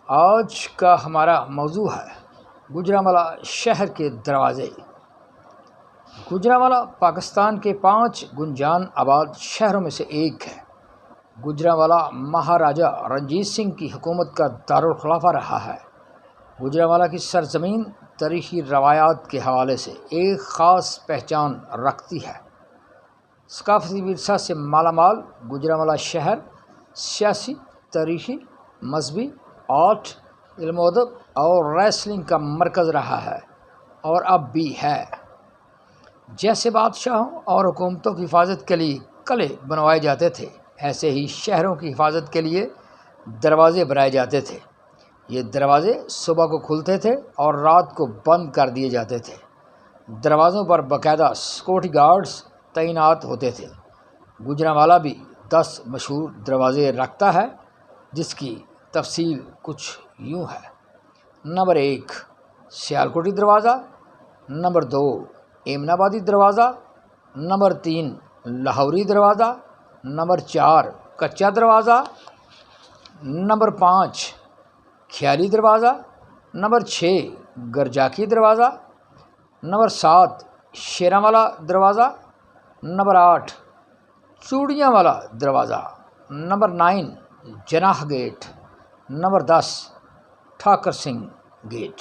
آج کا ہمارا موضوع ہے گوجرانوالہ شہر کے دروازے۔ گوجرانوالہ پاکستان کے 5 گنجان آباد شہروں میں سے ایک ہے۔ گوجرانوالہ مہاراجہ رنجیت سنگھ کی حکومت کا دارالخلافہ رہا ہے۔ گوجرانوالہ کی سرزمین تاریخی روایات کے حوالے سے ایک خاص پہچان رکھتی ہے۔ ثقافتی ورثہ سے مالا مال گوجرانوالہ شہر سیاسی، تاریخی، مذہبی، آرٹ، علم و ادب اور ریسلنگ کا مرکز رہا ہے اور اب بھی ہے۔ جیسے بادشاہوں اور حکومتوں کی حفاظت کے لیے قلعے بنوائے جاتے تھے، ایسے ہی شہروں کی حفاظت کے لیے دروازے بنائے جاتے تھے۔ یہ دروازے صبح کو کھلتے تھے اور رات کو بند کر دیے جاتے تھے۔ دروازوں پر باقاعدہ سیکورٹی گارڈز تعینات ہوتے تھے۔ گوجرانوالہ بھی 10 مشہور دروازے رکھتا ہے، جس کی تفصیل کچھ یوں ہے۔ نمبر 1 سیالکوٹی دروازہ، نمبر 2 ایمن آبادی دروازہ، نمبر 3 لاہوری دروازہ، نمبر 4 کچا دروازہ، نمبر 5 خیالی دروازہ، نمبر 6 گرجاکی دروازہ، نمبر 7 شیرانوالہ دروازہ، نمبر 8 چوڑیاں والا دروازہ، number 9 Jinnah gate, number 10 Thakur Singh get.